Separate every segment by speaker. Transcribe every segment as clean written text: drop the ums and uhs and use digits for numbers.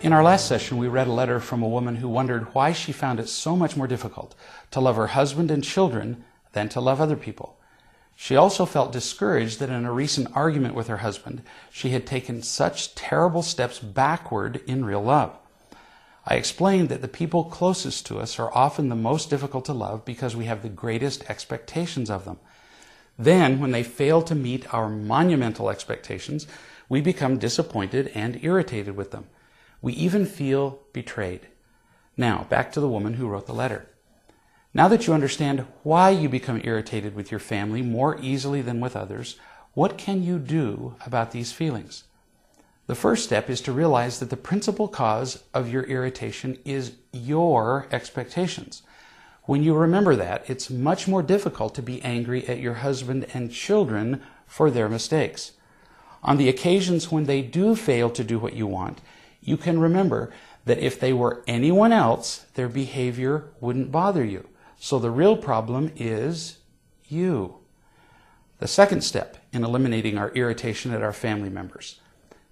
Speaker 1: In our last session, we read a letter from a woman who wondered why she found it so much more difficult to love her husband and children than to love other people. She also felt discouraged that in a recent argument with her husband, she had taken such terrible steps backward in real love. I explained that the people closest to us are often the most difficult to love because we have the greatest expectations of them. Then, when they fail to meet our monumental expectations, we become disappointed and irritated with them. We even feel betrayed. Now, back to the woman who wrote the letter. Now that you understand why you become irritated with your family more easily than with others, what can you do about these feelings? The first step is to realize that the principal cause of your irritation is your expectations. When you remember that, it's much more difficult to be angry at your husband and children for their mistakes. On the occasions when they do fail to do what you want, you can remember that if they were anyone else, their behavior wouldn't bother you. So the real problem is you. The second step in eliminating our irritation at our family members.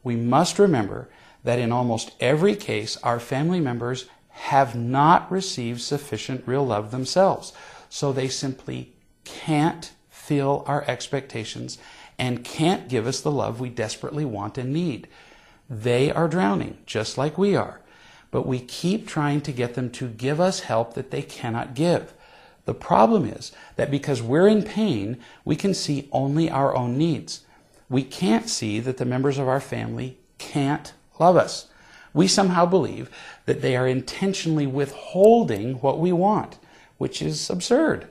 Speaker 1: We must remember that in almost every case, our family members have not received sufficient real love themselves. So they simply can't fill our expectations and can't give us the love we desperately want and need. They are drowning, just like we are. But we keep trying to get them to give us help that they cannot give. The problem is that because we're in pain, we can see only our own needs. We can't see that the members of our family can't love us. We somehow believe that they are intentionally withholding what we want, which is absurd.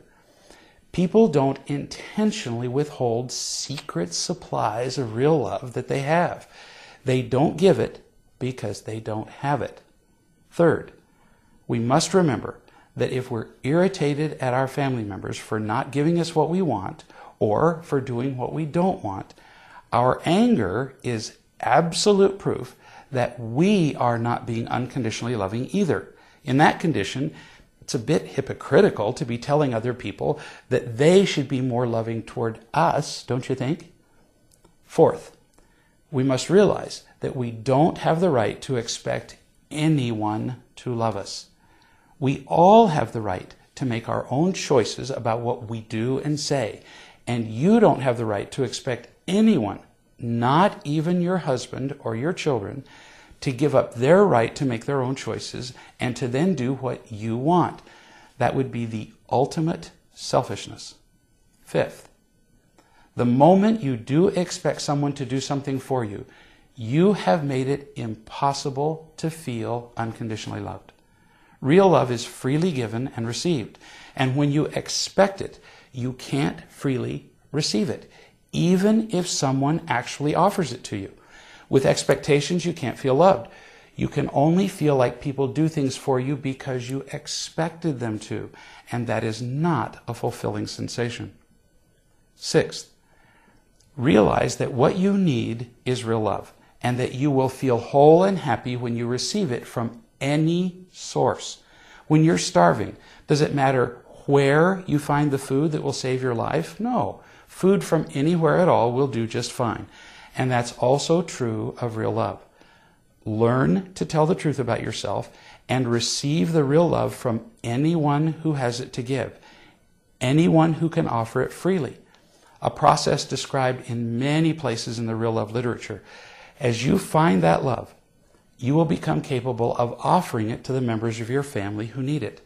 Speaker 1: People don't intentionally withhold secret supplies of real love that they have. They don't give it because they don't have it. Third, we must remember that if we're irritated at our family members for not giving us what we want or for doing what we don't want, our anger is absolute proof that we are not being unconditionally loving either. In that condition, it's a bit hypocritical to be telling other people that they should be more loving toward us, don't you think? Fourth, we must realize that we don't have the right to expect anyone to love us. We all have the right to make our own choices about what we do and say, and you don't have the right to expect anyone, not even your husband or your children, to give up their right to make their own choices and to then do what you want. That would be the ultimate selfishness. Fifth, the moment you do expect someone to do something for you, you have made it impossible to feel unconditionally loved. Real love is freely given and received. And when you expect it, you can't freely receive it, even if someone actually offers it to you. With expectations, you can't feel loved. You can only feel like people do things for you because you expected them to, and that is not a fulfilling sensation. Sixth, realize that what you need is real love, and that you will feel whole and happy when you receive it from any source. When you're starving, does it matter where you find the food that will save your life? No. Food from anywhere at all will do just fine. And that's also true of real love. Learn to tell the truth about yourself and receive the real love from anyone who has it to give, anyone who can offer it freely. A process described in many places in the real love literature. As you find that love, you will become capable of offering it to the members of your family who need it.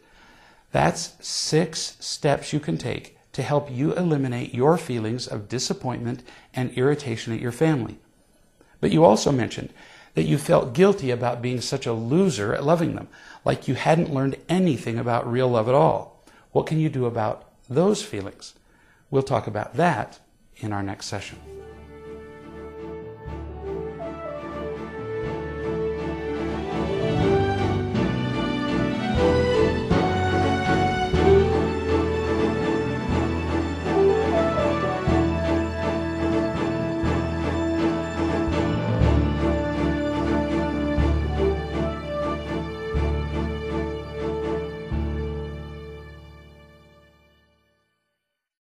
Speaker 1: That's 6 steps you can take to help you eliminate your feelings of disappointment and irritation at your family. But you also mentioned that you felt guilty about being such a loser at loving them, like you hadn't learned anything about real love at all. What can you do about those feelings? We'll talk about that in our next session.